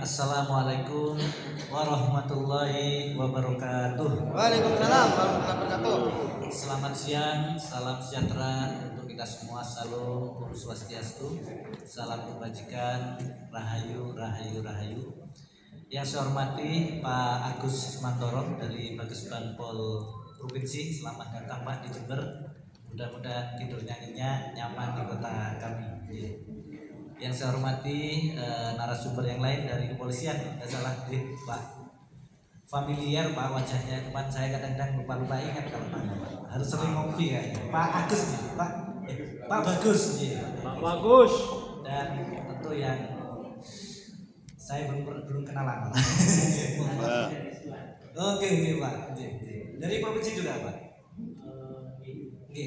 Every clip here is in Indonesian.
Assalamualaikum warahmatullahi wabarakatuh. Waalaikumsalam warahmatullahi wabarakatuh. Selamat siang, salam sejahtera untuk kita semua. Salam Om Swastiastu, salam kebajikan, rahayu, rahayu, rahayu. Yang saya hormati Pak Agus Mantoro dari Bagus Banpol Provinsi. Selamat datang Pak di Jember. Mudah-mudahan tidur nyanyinya nyaman di kota kami. Yang saya hormati narasumber yang lain dari kepolisian, tidak salah Pak. Familiar Pak wajahnya, cuman saya kadang-kadang lupa ingat kalau nama Pak. Harus sering ngopi ya. Pak Agus nih, Pak Bagus nih. Pak Bagus. Dan tentu yang saya belum kenalan. Oke Pak. Dari provinsi juga Pak. Oke.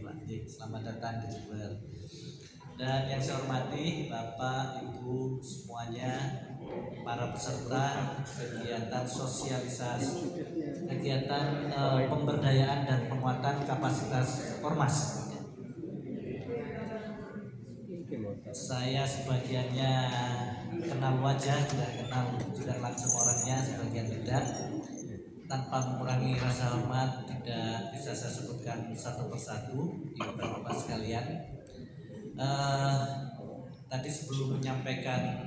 Pak. Selamat datang di Jember. Dan yang saya hormati Bapak, Ibu semuanya, para peserta kegiatan sosialisasi, kegiatan pemberdayaan dan penguatan kapasitas ormas. Saya sebagiannya kenal wajah, juga langsung orangnya, sebagian tidak. Tanpa mengurangi rasa hormat, tidak bisa saya sebutkan satu persatu, Bapak sekalian. Tadi sebelum menyampaikan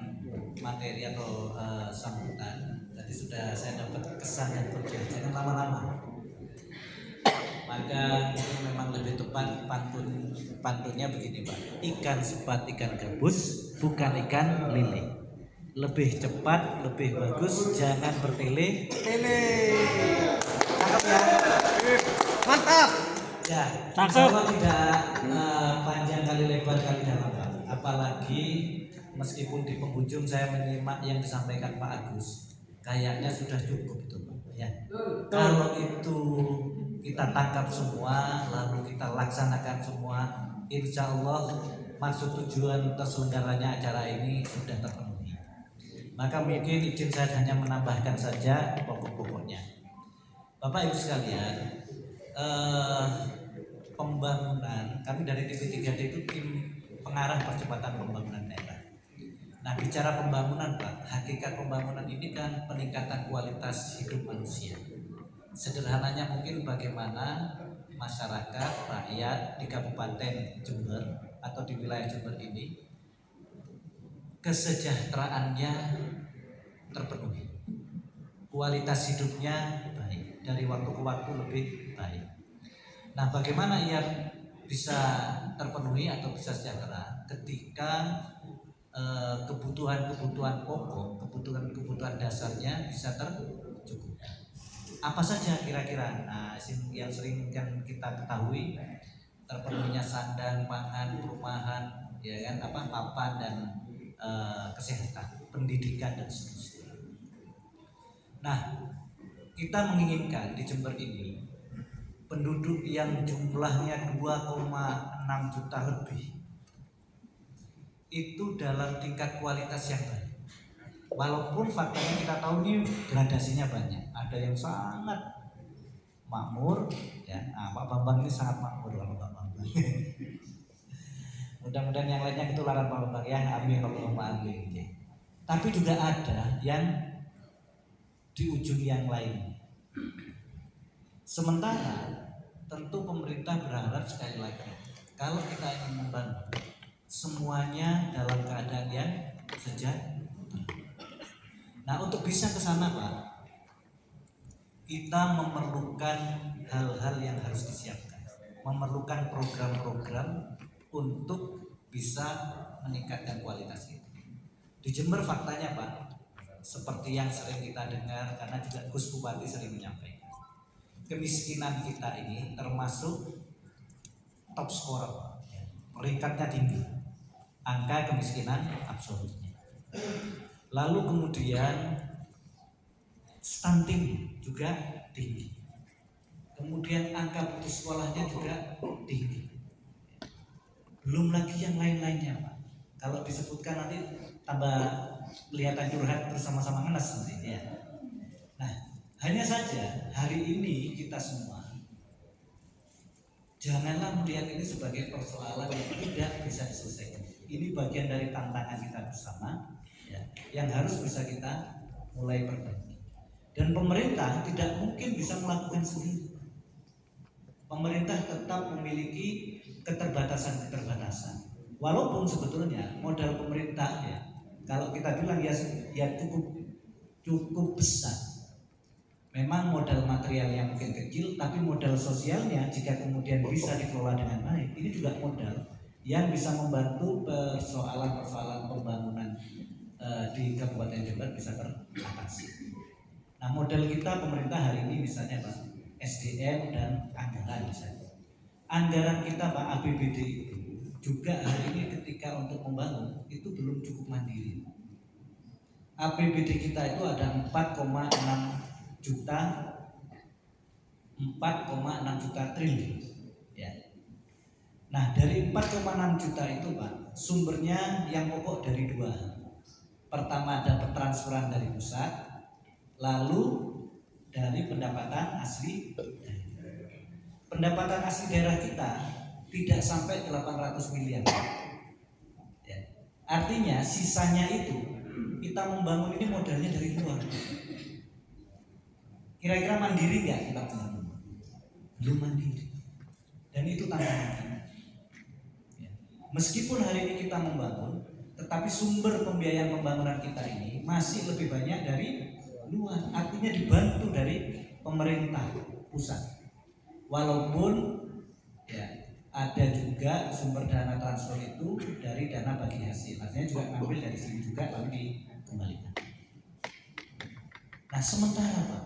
materi atau sambutan, tadi sudah saya dapat kesan dan pesan, jangan lama-lama. Maka ini memang lebih tepat pantunnya begini Pak. Ikan sepat ikan gabus, bukan ikan lele. Lebih cepat, lebih bagus, jangan bertele. Cakep ya? Mantap. Ya, insya tidak panjang kali lebar kali dalam Pak. Apalagi meskipun di penghujung saya menyimak yang disampaikan Pak Agus, kayaknya sudah cukup itu Pak. Ya. Kalau itu kita tangkap semua, lalu kita laksanakan semua, insya Allah maksud tujuan terselenggaranya acara ini sudah terpenuhi. Maka mungkin izin saya hanya menambahkan saja pokok-pokoknya. Bapak Ibu sekalian, pembangunan, kami dari TV3D itu tim pengarah percepatan pembangunan daerah. Nah, bicara pembangunan Pak, hakikat pembangunan ini kan peningkatan kualitas hidup manusia. Sederhananya mungkin bagaimana masyarakat, rakyat di Kabupaten Jember atau di wilayah Jember ini kesejahteraannya terpenuhi, kualitas hidupnya baik, dari waktu ke waktu lebih baik. Nah, bagaimana ia bisa terpenuhi atau bisa sejahtera ketika kebutuhan-kebutuhan pokok, kebutuhan dasarnya bisa tercukupi. Apa saja kira-kira? Nah, yang sering kan kita ketahui terpenuhinya sandang, pangan, perumahan, ya kan, papan dan kesehatan, pendidikan dan seterusnya. Nah, kita menginginkan di Jember ini penduduk yang jumlahnya 2,6 juta lebih itu dalam tingkat kualitas yang baik. Walaupun faktanya kita tahu ini gradasinya banyak. Ada yang sangat makmur, ya. Nah, Pak Bambang ini sangat makmur kalau Pak Bambang. Mudah-mudahan yang lainnya ketularan Pak Bambang ya. Amin Allahumma amin. Tapi juga ada yang di ujung yang lain. Sementara tentu pemerintah berharap sekali lagi kalau kita ingin membantu semuanya dalam keadaan yang sejahtera. Nah, untuk bisa ke sana Pak, kita memerlukan hal-hal yang harus disiapkan, memerlukan program-program untuk bisa meningkatkan kualitas itu. Di Jember faktanya Pak, seperti yang sering kita dengar karena juga Gus Bupati sering menyampaikan, kemiskinan kita ini termasuk top scorer, peringkatnya tinggi, angka kemiskinan absolutnya. Lalu kemudian stunting juga tinggi, kemudian angka putus sekolahnya juga tinggi. Belum lagi yang lain-lainnya Pak. Kalau disebutkan nanti tambah kelihatan curhat bersama-sama ngenes nanti ya. Nah, hanya saja hari ini kita semua janganlah melihat ini sebagai persoalan yang tidak bisa diselesaikan. Ini bagian dari tantangan kita bersama yang harus bisa kita mulai perbaiki. Dan pemerintah tidak mungkin bisa melakukan sendiri. Pemerintah tetap memiliki keterbatasan-keterbatasan. Walaupun sebetulnya modal pemerintah ya, kalau kita bilang ya cukup besar. Memang modal material yang mungkin kecil, tapi modal sosialnya jika kemudian bisa dikelola dengan baik, ini juga modal yang bisa membantu persoalan-persoalan pembangunan di Kabupaten Jember bisa teratasi. Nah, modal kita pemerintah hari ini misalnya Pak, SDM dan anggaran misalnya. Anggaran kita Pak APBD itu juga hari ini ketika untuk membangun itu belum cukup mandiri. APBD kita itu ada 4,6 juta triliun ya. Nah, dari 4,6 juta itu Pak, sumbernya yang pokok dari dua. Pertama ada transferan dari pusat, lalu dari pendapatan asli daerah. Pendapatan asli daerah kita tidak sampai 800 miliar ya. Artinya sisanya itu kita membangun ini modalnya dari luar. Kira-kira mandiri nggak kita membangun? Belum mandiri. Dan itu tantangan kita. Meskipun hari ini kita membangun, tetapi sumber pembiayaan pembangunan kita ini masih lebih banyak dari luar. Artinya dibantu dari pemerintah pusat. Walaupun ya ada juga sumber dana transfer itu dari dana bagi hasil. Artinya juga ngambil dari sini juga lalu dikembalikan. Nah, sementara Pak,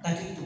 tadi itu